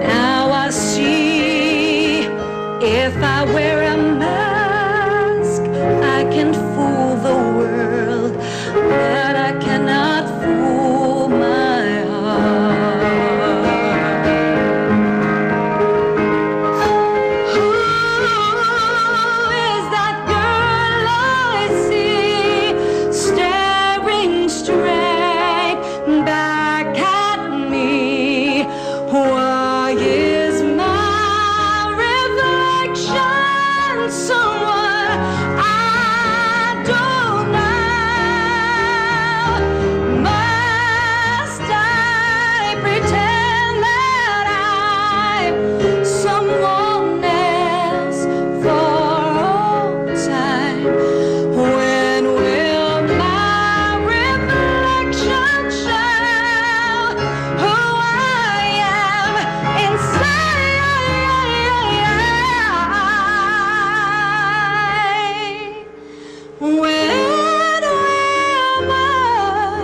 Now I see, if I wear a mask, I can fool the world, but I cannot fool my heart. Who is that girl I see staring straight back at me? Why is my reflection someone I don't know? Must I pretend that I'm someone else for all time? When will my reflection show who I am inside? When will my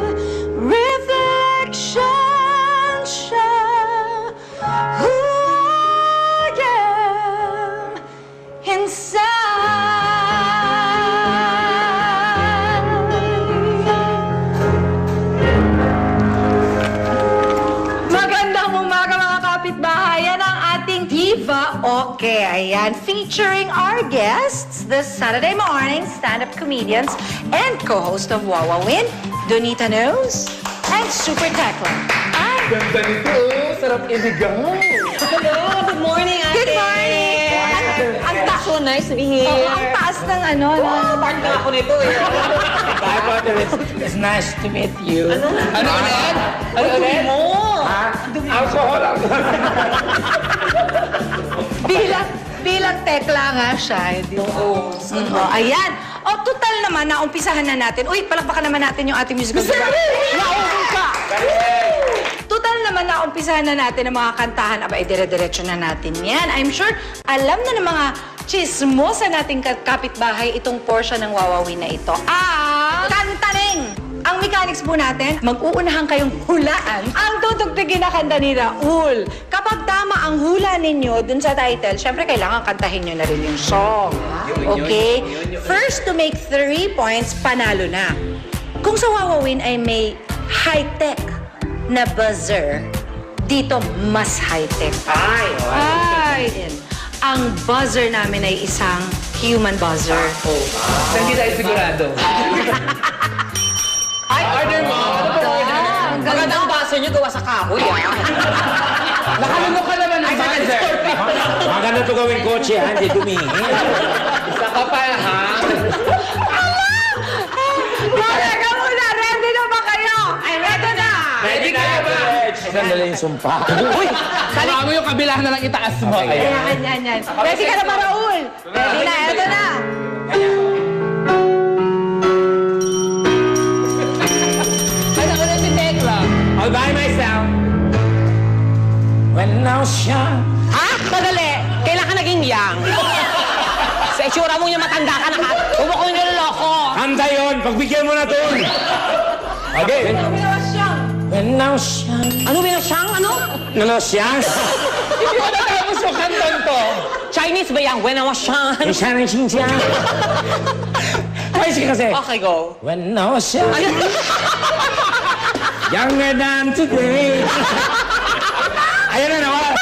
reflection show who I am inside? Magandang umaga mga kapitbahay. Yan ang ating Diva Okay. Ayan, featuring our guests this Saturday morning, stand-up comedians and co-host of Wawawin, Donita Knows and Super Tekla. Hi! Ganda nito, sarap iligaw. Hello, good morning, ate. Good morning! Ang taas. So nice to be here. Oo, ang taas ng ano, no? Part na ako nito eh. Bye, Potter. It's nice to meet you. Ano ulit? Ano ulit? Mo! Ha? Alcohol lang. Bilang tekla nga siya. Oo. Ayan. O, total naman, naumpisahan na natin. Uy, palakpakan naman natin yung ating musical director. Naubos ka! Total naman, naumpisahan na natin ang mga kantahan. Aba, dire-diretso na natin yan. I'm sure, alam na ng mga chismosa nating kapitbahay itong portion ng Wawawin na ito. Kantaning! Ang mechanics po natin, mag-uunahan kayong hulaan ang tutugtugin na kanta ni Raul. Kapag tama ang hula ninyo dun sa title, syempre kailangan kantahin nyo na rin yung song. Okay? First to make 3 points, panalo na. Kung sa Wawawin ay may high-tech na buzzer, dito mas high-tech. Ay! Ang buzzer namin ay isang human buzzer. Hindi tayo sigurado. Ay, order mo. Ano ba order? Ang ganda. Magandang baso niyo gawa sa kahoy, ah. Nakalunok ka naman ng buzzer. Maganda to gawing kotse, ha? Hindi dumihin. Isa ka pa, ha? Teka muna, ready na ba kayo? Ay, ready na! Ready ka na ba? Sandali yung sumpa. Uy! Saka mo yung kabila na lang itaas mo. Okay. Yan. Ready ka na ba, Raul? Ready na, eto na! Ano ko na si Tekla? All by myself. When I was young. Ha? Madali. Kailan ka naging young? Sa itsura mo niya matanda ka na ha? Huwag mo ko yung niloloko. Kanta yun! Pagbigyan mo na to! Okay. When I was young. Ano siyang? Ano? When I was young. Hindi ko natapos yung kanton to. Chinese ba yan? When I was young? Yung siya ng xinjiang. Twice kasi. Okay, go. When I was young. Younger than today. Ayan na naman.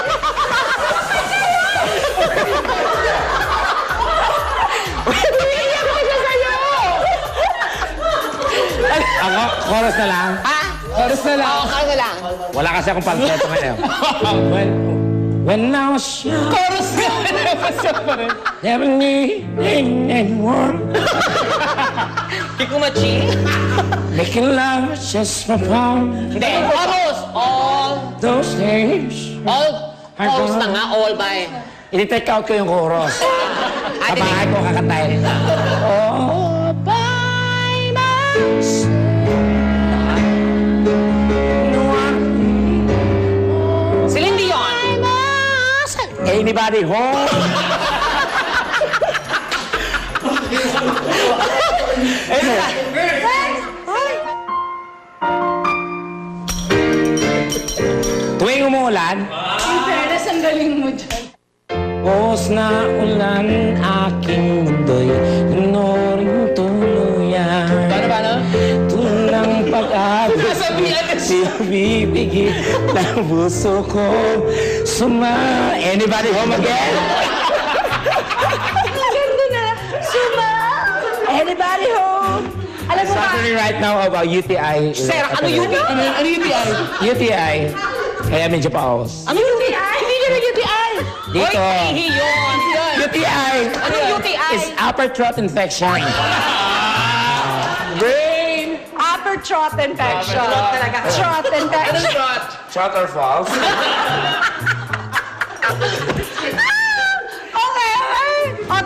Ako, chorus na lang. Ha? Chorus na lang. Oo, kaya lang. Wala kasi akong pamphleto ngayon. When I was young, Chorus na lang. never needing anyone. Kikumachi? Making love just for fun. Hindi. Chorus. All. Those days. Chorus na nga. All by. I-take out ko yung chorus. Sa bahay ko kakantahin. Oh, by myself. Celine Dion. Anybody home? umulan? In fairness, ang galing mo dyan. Buhos na ulan, aking mundo'y nuring tuluyan. Paano? Tulang pag-agos, bibigit ng puso ko. Anybody home again? Ang ganda na. Suma! Anybody home? Alam mo ba? Suffering right now about UTI. Sir, ano UTI? Ano UTI? UTI. Kaya medyo paos. Ano UTI? Hindi nyo na UTI. Dito. Oy, ihi yun. UTI. Ano UTI? It's upper throat infection. Brain! Upper throat infection. Talaga. Throat infection. Shot! Throat or false? Okay. O, 2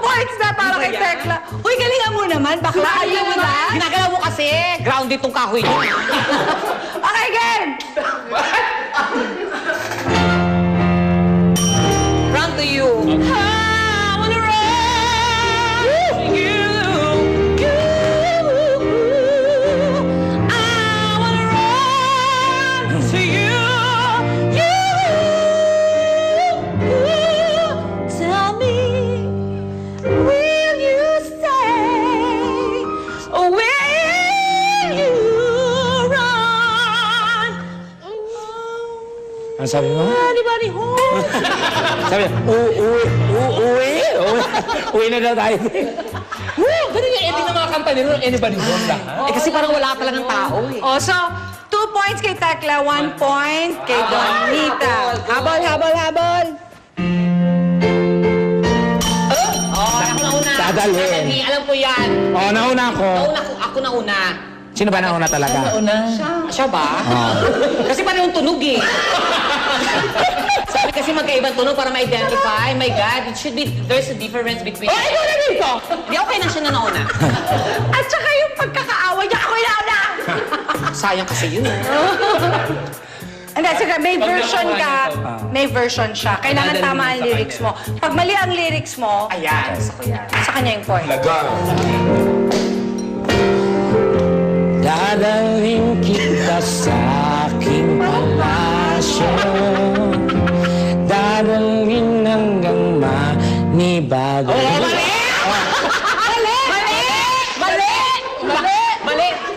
points na para kay Tekla. Uy, galingan mo naman. Bakla, ayaw mo na. Ginagalaw mo kasi. Grounded tong kahoy nyo. Okay, game! Run to you. I wanna run to you. I wanna run to you. Tell me, will you stay or will you run? Ano sabi mo? Anybody home? Sabi niya, uwi na daw tayo. Ganun yung ending ng mga kanta nila. Anybody home lahat? Eh kasi parang wala talagang tao eh. O, so, 2 points kay Tekla, 1 point kay Donita. Habol, habol, habol. Oh, ako na una. Dadalhin. Alam ko yan. Oh, nauna ako. Ako na una. Sino ba nauna talaga? Siya ba? Kasi parang tunog eh. Sabi kasi magkaibang tunog para ma-identify. My God, it should be, there's a difference between... Oh, ikaw na dito! Di okay na siya na nauna. At saka yung pagkakaawa niya, ako na. Sayang kasi yun. Hindi, sige, may version ka. May version siya. Kailangan tama ang lyrics mo. Pag mali ang lyrics mo, Ayan. sa kanya yung point. Dadalhin kita sa aking palasyo. Dadalhin hanggang manibago. Mali!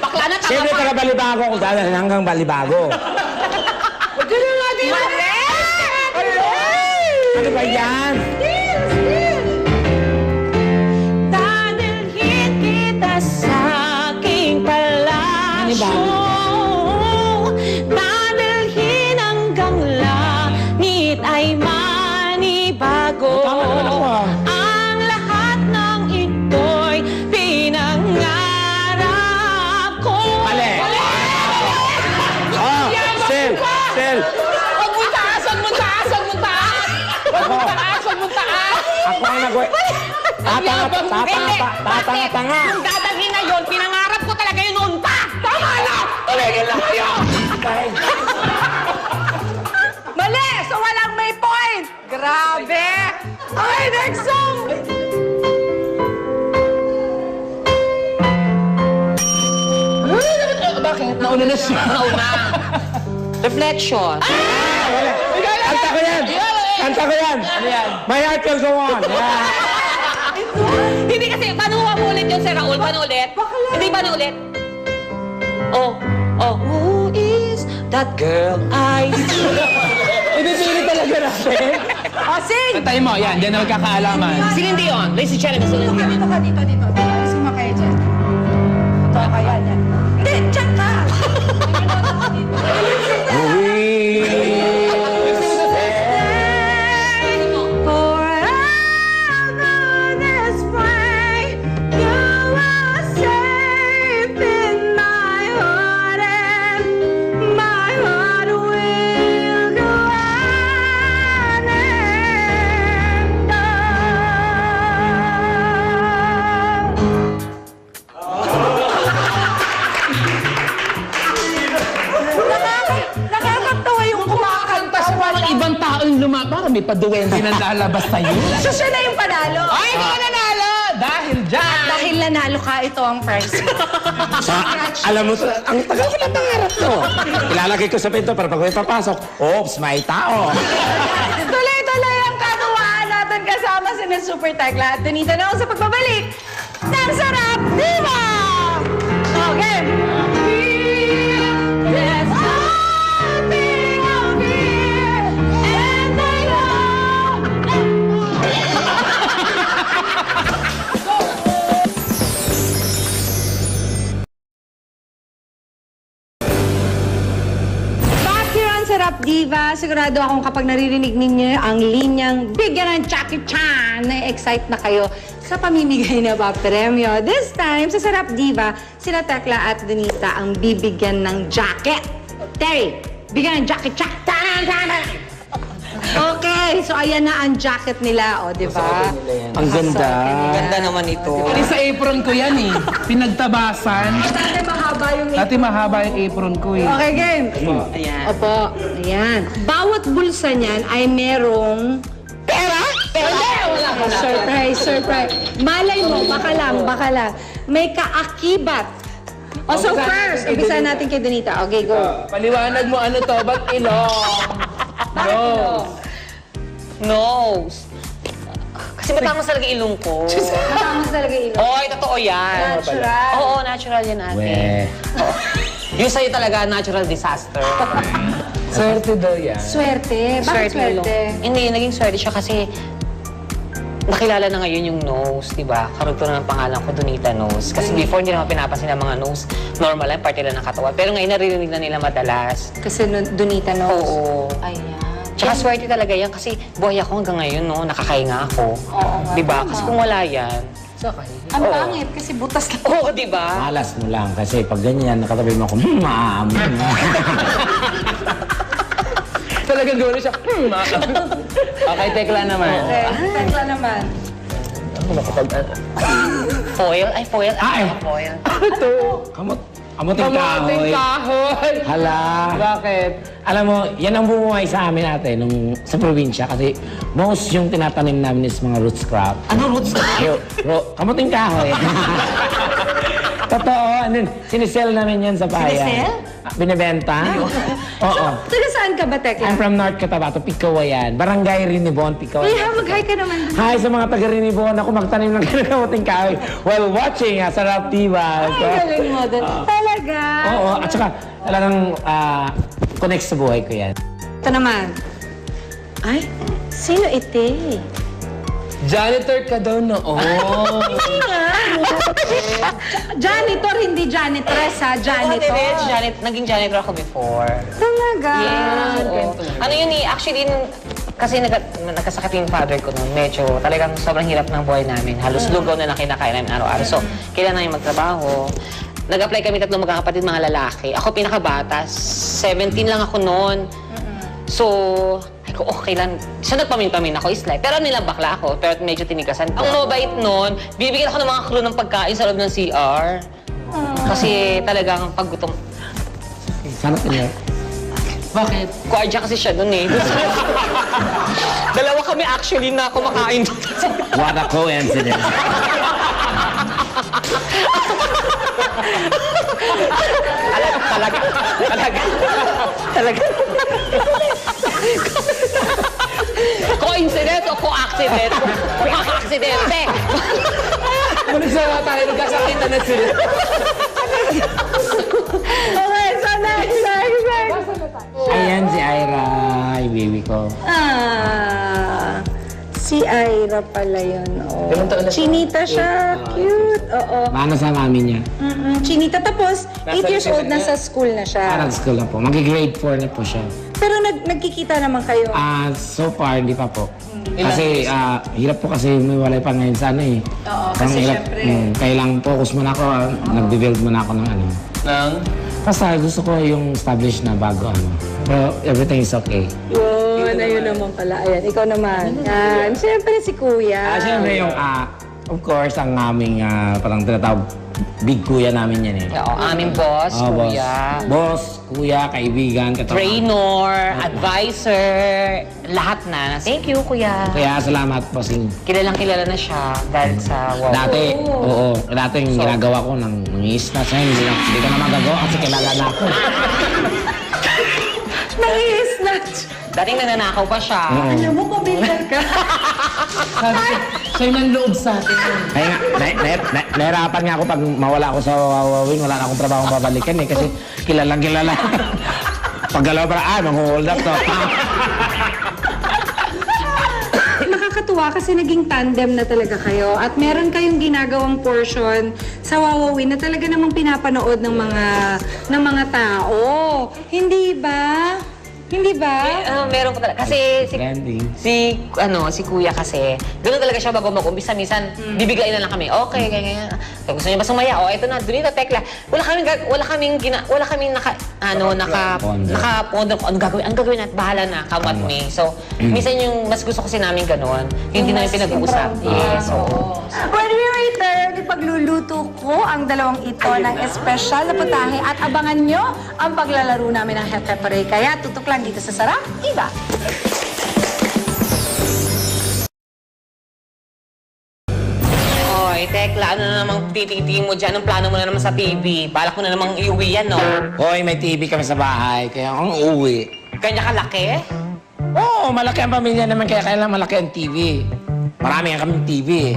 Bakla na tama Siyempre pa. taga Balibago kung dadalhin hanggang Balibago. Ano ba yan? Dadalhin kita sa aking palasyo. Dadalhin hanggang langit ay manibago. Tama naman ako, ah. Ang lahat ng ito'y pinangarap ko. Mali! Oh, Sel! Huwag mo taas! Huwag mo taas! Huwag mo taas! Huwag mo taas! Huwag mo taas! Ako ang nag- Tatanga! Kung dadalhin na yun, pinangarap ko talaga yun noon pa! Tama na! Tumigil na kayo! Mali! So walang may point! Grabe! Okay, next song! Bakit? Nauna na siya. Nauna. Reflection. Kanta ko yan! Kanta ko yan! Ano yan? My heart will go on! Yeah. Hindi kasi, paano mo ulit yun, Sir Raul? Paano ulit? Hindi, paano ulit? Oh. Who is that girl I see? Ibibili talaga natin. O, sing! Kantayin mo, yan. Diyan na magkakaalaman. Celine Dion. Ladies and gentlemen, Celine Dion. Dito ka, dito. Alis mo kayo dyan. Ito, kaya dyan. Hindi, dyan ka! Forever this way, you are safe in my heart, and my heart will go on and Nakakatawa yung kumakanta. Parang ibang tao yung parang may paduwende na lalabas sa'yo. So, siya na yung panalo. Ay, ikaw nanalo! dahil dyan. Dahil nanalo ka, ito ang prize mo. Alam mo, ang tagal ko lang nangarap to. Ilalagay ko sa pinto para pag may papasok, oops, may tao. Tuloy-tuloy ang katuwaan natin kasama si Miss Super Tekla at Donita Noon sa pagbabalik ng Sarap Diva! Okay. There's something out here, and I Back here on Sarap Diva, sigurado akong kapag naririnig ninyo ang linyang bigyan ng Jackie Chan, na-excite na kayo sa pamimigay na ba premyo. This time, sa Sarap Diva, sila Tekla at Donita ang bibigyan ng jacket. Terry, bigyan ng Jackie Chan. Okay, so ayan na ang jacket nila, o, di ba? Ang ganda. Ganda naman ito. Pati sa apron ko yan eh. Pinagtabasan. Dati mahaba yung Dati mahaba yung apron ko eh. Okay, game. Ayan. Opo, ayan. Bawat bulsa niyan ay merong... Pera? Surprise, surprise. Malay mo, baka lang. May kaakibat. O, so first, umpisa natin kay Donita. Okay, go. Paliwanag mo ano to, ba't ilong? No. Nose. Kasi matangos talaga ilong ko. Matamos talaga ilong. Oy, totoo yan. Natural. Oo, natural yan ate. Weh. Yung sa'yo talaga, natural disaster. Swerte daw yan. Swerte. Bakit yung ilong. swerte? Hindi, naging swerte siya kasi nakilala na ngayon yung nose, di ba? Karugto na ng pangalan ko, Donita Nose. Kasi before, hindi naman pinapansin ang mga nose. Normal lang, parte lang ng katawan. Pero ngayon, naririnig na nila madalas. Kasi Donita knows. Oo. Ayan. Tsaka swerte talaga yan kasi buhay ako hanggang ngayon, no? Nakakahinga ako. Oo nga. Di ba? Kasi kung wala yan. Ang pangit kasi butas lang. Oo, di ba? Malas mo lang kasi pag ganyan, nakatabi mo ako, maamoy. Talagang gawin siya. Okay, Tekla naman. Okay, Tekla naman. Foil? Ay, foil. Ay. Foil. Ito. Kamuting Kamating kahoy. kahoy. Hala. Bakit? Alam mo, yan ang bumuhay sa amin natin sa probinsya kasi most yung tinatanim namin is mga roots crop. Ano roots ka? Kamuting kahoy. Totoo, and then sinisell namin yan sa bayan. Sinisell? Binibenta? Oo. Taga saan ka ba, Tekla? I'm from North Cotabato, Picawayan. Barangay Rinibon, Uy, Picawayan. mag-hi ka naman. Hi sa mga taga Rinibon. Ako magtanim ng kamuting kahoy while watching Sarap Diva. Ay, galing mo doon. Talaga? Oo, at saka talagang connect sa buhay ko yan. Ito naman. Ay, sino ite? Janitor ka daw noon. Janitor, hindi janitress ha. Janitor. Naging janitor ako before. Talaga? Oo. Ano yun eh, actually, kasi nagkasakit yung father ko noon. Medyo talagang sobrang hirap ng buhay namin. Halos lugaw na kinakain namin araw-araw. So, kailangan namin magtrabaho. Nag-apply kami 3 magkakapatid, mga lalaki. Ako pinakabata, 17 lang ako noon. So, ay ko, okay lang. So, nagpamin-pamin ako, is like, pero nilang bakla ako, pero medyo tinigasan ko. Ang mabait noon, bibigyan ako ng mga clue ng pagkain sa loob ng CR. Kasi talagang paggutom. Sana niyo. Bakit? Kuwadya kasi siya doon eh. Dalawa kami actually na kumakain doon. What a coincidence. Talaga. Coincidence o co-accident? Co-accidente. Mulis na tayo, nagkasakitan na sila. Okay, so next. Ayan si Ira, yung baby ko. Si Ira pala yun. Oh. Chinita siya. Cute. Oo. Mana sa mami niya. Chinita. Tapos, 8 years old na sa school na siya. Parang school na po. Mag-grade 4 na po siya. Pero nagkikita naman kayo. So far, hindi pa po. Kasi hirap po kasi may walay pa ngayon sa ano eh. Oo, Parang kasi hirap, syempre. kailangan focus muna ako. Nag-build muna ako ng ano. Nang? Basta gusto ko yung established na bago ano. Pero everything is okay. Yun, ayun naman pala. Ayan, ikaw naman. Yan. Siyempre si Kuya. Siyempre yung, of course, ang aming parang tinatawag big kuya namin yan eh. Oo, aming boss, Oh, boss. kuya. Boss, kuya, kaibigan, katrabaho. Trainer, advisor, lahat na. Thank you, kuya. Kaya salamat, bossing. Kilalang kilala na siya dahil sa wow. Dati, oo. Dati yung ginagawa ko ng islas na hindi ko na magagawa kasi kilala na ako. Nang-i-snatch. Dating nananakaw pa siya. Alam mo, pabinter ka. Sa'yo ng loob sa atin. Kaya nga, nahirapan nga ako pag mawala ako sa Wawawin, wala na akong trabaho babalikan eh, kasi kilalang kilala. Pag galaw para, mag-hold up to. Nakakatuwa kasi naging tandem na talaga kayo at meron kayong ginagawang portion sa Wawawin na talaga namang pinapanood ng mga tao. Hindi ba? Hindi ba? Meron ko talaga. Kasi Trending. si kuya kasi, ganoon talaga siya bago mag-umpisa. Minsan, bibiglain na lang kami. Okay, ganyan. Kaya gusto niya ba sumaya? O, eto na, doon ito, tekla. Wala kaming nakaponder kung ano gagawin. Ang gagawin natin, bahala na, come at me. So, minsan yung mas gusto kasi namin ganoon, hindi namin pinag-uusap. Yes, oo. When we return, ipagluluto ko ang dalawang ito ng espesyal na putahe at abangan nyo ang paglalaro namin ng Hep Pepperay. Kaya tutok lang dito sa Sarap Iba. Oy, tekla, ano na namang tititingin mo dyan? Anong plano mo na naman sa TV? Balak mo na namang iuwi yan, no? Hoy, may TV kami sa bahay, kaya ang uwi. Kanya kalaki? Oo, malaki ang pamilya naman, kaya kailangan malaki ang TV. Marami nga kaming TV eh.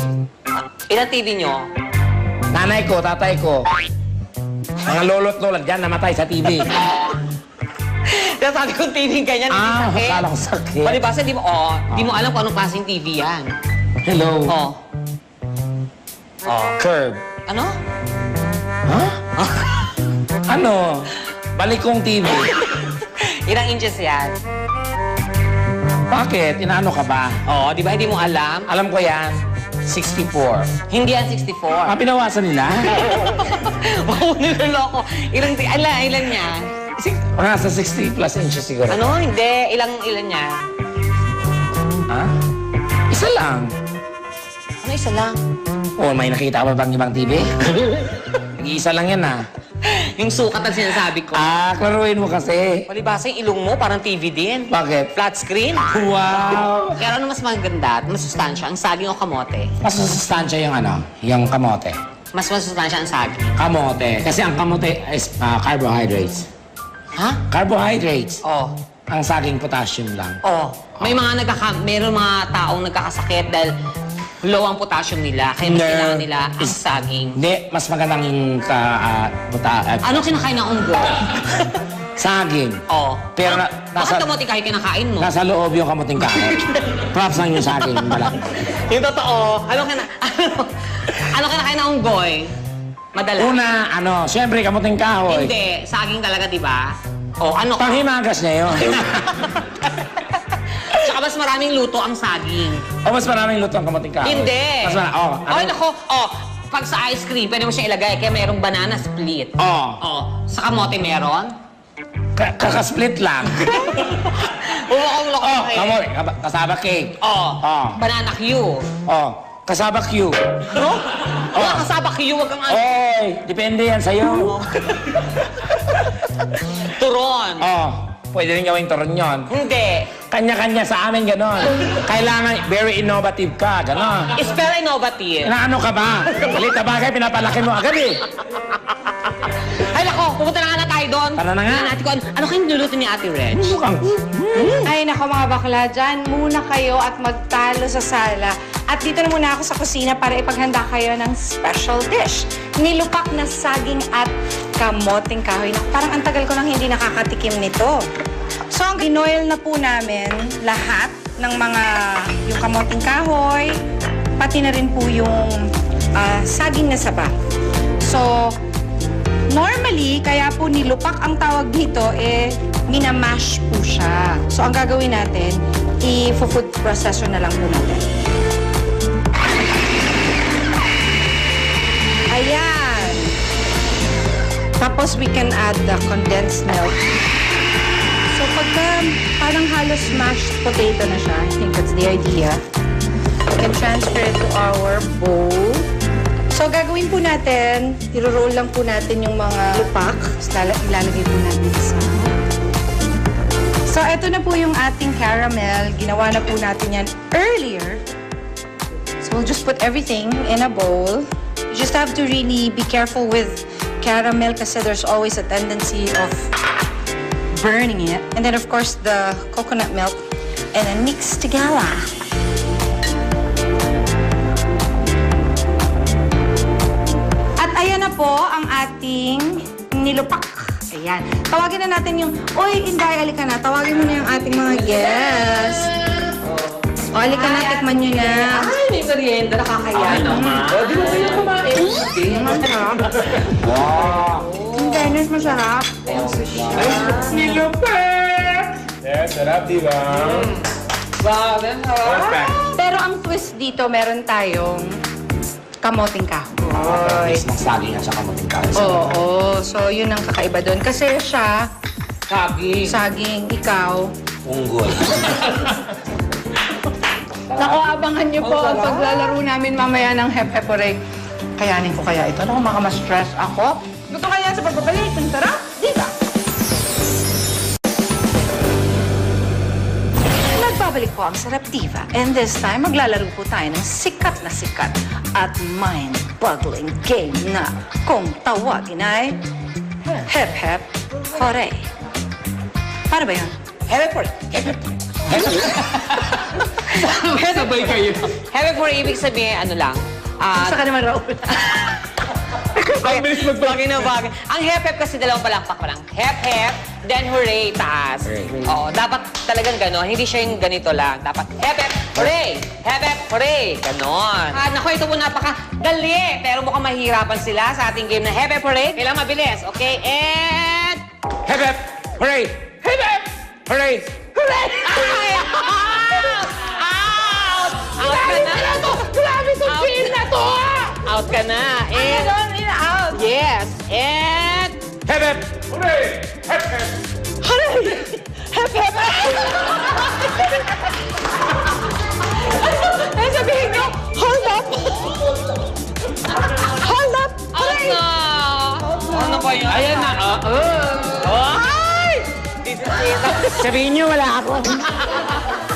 Ilang TV nyo? Nanay ko, tatay ko. Mga lolo't lola dyan, namatay sa TV. Kaya sabi kong TV ganyan, hindi sakit. akala ko sakit. Palibasa, di mo alam kung anong klaseng TV yan. Hello. Oh. Curve. Ano? Ha? Ano? Balikong TV. Ilang inches yan? Bakit? Inaano ka ba? Oo, di ba hindi mo alam? Alam ko yan. 64. Hindi yan 64. Pinawasan nila? Oo, niloloko. Ilan niya? Nasa 60 plus inches siguro. Ano? Hindi. Ilan niya? Ha? Isa lang. Ano isa lang? Oh, may nakita ka ba bang ibang TV? Isa lang yan ah. Yung sukat ang sinasabi ko. Klaruin mo kasi. Palibasa yung ilong mo, parang TV din. Bakit? Flat screen. Wow! Kaya ano mas maganda at mas sustansya, ang saging o kamote? Mas masustansya yung yung kamote. Mas masustansya ang saging. Kamote. Kasi ang kamote is carbohydrates. Ha? Carbohydrates. Oh. Ang saging potassium lang. Oh. Meron mga taong nagkakasakit dahil low ang potassium nila. Kaya mas No. kailangan nila ang saging. Hindi, mas magandang Ano kinakain ng unggoy? saging. Oh. Pero Bakit kamote kayo kinakain mo? nasa loob yung kamuting kahoy. Props lang yung saging. Balat. Yung totoo. Ano kinakain ng unggoy? Madalas. Una, siyempre kamuting kahoy. Hindi. Saging talaga, di ba? Oh, ano? Panghimagas niya yun. Tsaka mas maraming luto ang saging. O mas maraming luto ang kamuting kahoy. Hindi. Mas maraming. Ay, nako. Pag sa ice cream, pwede mo siya ilagay. Kaya merong banana split. Sa kamote meron? Kakasplit lang. Umukhang loko Kamote. Kasaba cake. Banana Q. Kasaba Q. Ano? Wala kasaba Q, wag kang Oy, depende yan sa'yo. turon. Pwede rin gawing turon yun. Hindi. Kanya-kanya sa amin ganon. Kailangan very innovative ka, ganon. Spell innovative. Inaano ka ba? Malit na bagay, pinapalaki mo agad eh. Ay, nako, pupunta na nga na tayo doon. Tara na nga. Tingnan natin kung ano kayong luluto ni Ate Reg. Mukhang. Ay nako mga bakla, dyan muna kayo at magtalo sa sala. At dito na muna ako sa kusina para ipaghanda kayo ng special dish. Nilupak na saging at kamoting kahoy. Parang ang tagal ko nang hindi nakakatikim nito. So, ang ginoil na po namin lahat ng yung kamoting kahoy, pati na rin po yung saging na saba. So, normally, kaya po nilupak ang tawag dito, minamash po siya. So, ang gagawin natin, i-food processor na lang po natin. Ayan. Tapos, we can add the condensed milk. So, pagka parang halos mashed potato na siya, I think that's the idea. We can transfer it to our bowl. So, gagawin po natin, iro-roll lang po natin yung mga lupak. Ilalagay po natin sa... So, ito na po yung ating caramel. Ginawa na po natin yan earlier. So, we'll just put everything in a bowl. You just have to really be careful with caramel kasi there's always a tendency of burning it. And then, of course, the coconut milk. And then mix together. Ayan na po ang ating nilupak. Ayan. Tawagin na natin yung, Oy, Inday, alika na. Tawagin mo na yung ating mga guests. O, alika na, tikman nyo na. Ay, may merienda, nakakaya naman. O, di mo kayo kumain. Masarap. Ang fairness, masarap. Nilupak! Yeah, sarap, di ba? Grabe, sarap. Perfect. Pero ang twist dito, meron tayong kamoting kahoy. Mas saging at saka kamuting kahoy. Oo, so yun ang kakaiba doon. Kasi siya, Saging. saging, ikaw. Unggol. Naku, abangan niyo po ang paglalaro namin mamaya ng Hep Hep-Hooray. Kayanin ko kaya ito? Naku, makama-stress ako. Gusto kaya sa pagbabalik. Ang sarap, di ba? Nagbabalik po ang Sarap Diva. And this time, maglalaro po tayo ng sikat na sikat at mind-boggling game na kung tawagin ay Hep Hep Hooray. Paano ba yun? Heavy for Sabay kayo. Heavy for ibig sabihin, ano lang. Gusto ka naman, Raul. Ang bilis Bagay na bagay. Ang hep-hep kasi dalawang palakpak pa lang. Hep-hep, then hooray, taas. Oo, dapat talagang gano'n. Hindi siya yung ganito lang. Dapat hep-hep, hooray! Hep-hep, hooray! Ganon. Naku, ito po napakadali. Pero mukhang mahirapan sila sa ating game na hep-hep, hooray. Kailangan mabilis, okay? And... Hep hep! Hooray! Hep hep! Hooray! Hooray! Ay! Out! Out! Out ka na! Grabe itong game na to! Out ka na. And... Out. Yes. And... Hep hep! Hooray! Hep hep! Ay, sabihin nyo, hold up! Hold up! Out na! Ano ba yun? Ayan na. Ay! Sabihin niyo, wala ako.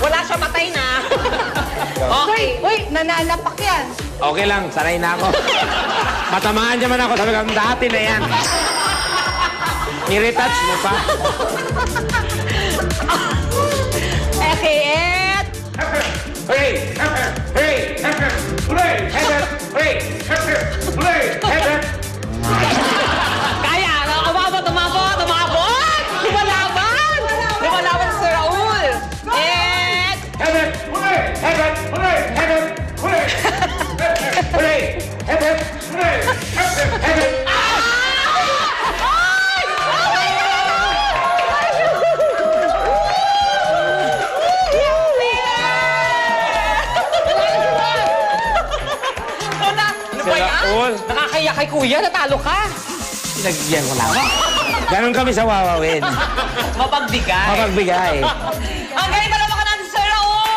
Wala siya, matay na. Okay. Uy, nananapak yan. Okay lang, sanay na ako. Matamaan naman ako. Sabi ko, dati na yan. I-retouch mo pa. Okay, and... Hooray! Hep hep! Hooray! Hep hep! Hooray! Hep hep! Hooray! Hep hep! Hooray! Hep hep! Kaya, umabot! Lumalaban! Lumalaban si Raul. And... Hep hep! Hooray! Hep hep! Hooray! Hep hep! Hooray! Hep hep! Hooray! Hep hep! Hooray! Hep hep! Hep hep! Ano ba yan? Raul. Nakakaya kay kuya, natalo ka. Pinagyan ko lang. Ganon kami sa wawawin. Mapagbigay. Mapagbigay. Ang galing talaga ka natin, Sir Raul!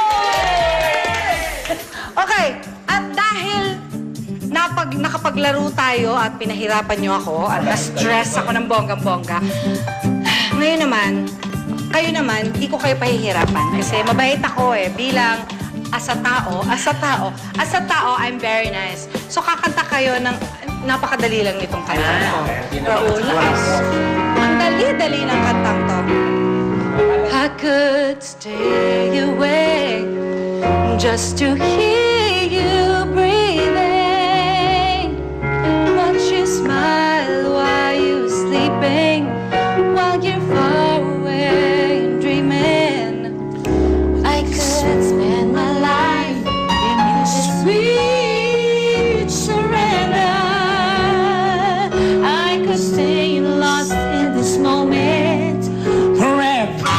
Okay, at dahil nakapaglaro tayo at pinahirapan nyo ako at na-stress ako ng bonggang-bongga, ngayon naman, kayo naman, di ko kayo pahihirapan kasi mabait ako bilang as a tao, I'm very nice. So kakanta kayo ng napakadali lang nitong kanta ko. Raul, ang dali-dali ng kantang to. I could stay awake just to hear you breathing. Watch you smile while you're sleeping, while you're far away and dreaming. I could spend my life in this sweet surrender. I could stay lost in this moment forever.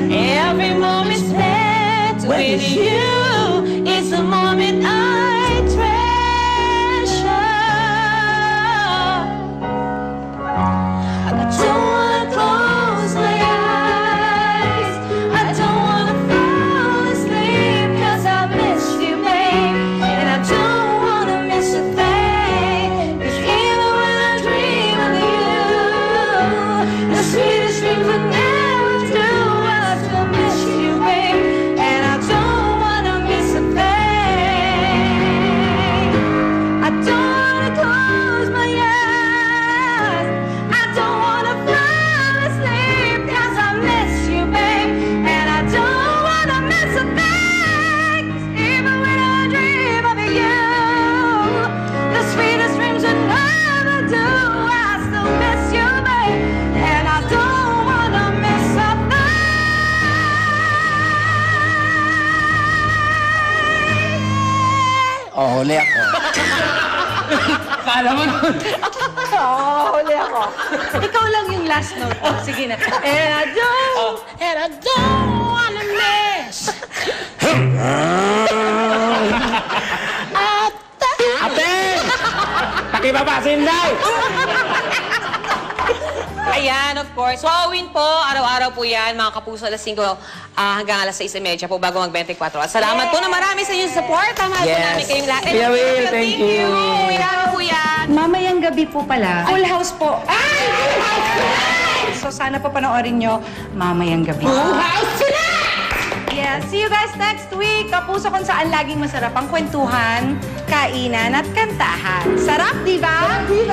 Every moment spent with Huli ako. Kala mo nun. Huli ako. Ikaw lang yung last note. Oh, sige na. And I don't wanna miss. Ate! Pakipapasin daw! Ayan, of course. Wowin po. Araw-araw po yan, mga kapuso, alas 5 hanggang alas 6:30 po bago mag-24. At salamat po na marami sa inyong support. Mahal po Yes. namin kayong lahat. Kuya Will, thank you. Marami po yan. Mamayang gabi po pala. Full house po. Ay! So sana po panoorin nyo mamayang gabi. Full house sila! Yeah, see you guys next week. Kapuso kung saan laging masarap ang kwentuhan, kainan at kantahan. Sarap, di ba? Sarap, di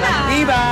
ba? Diba?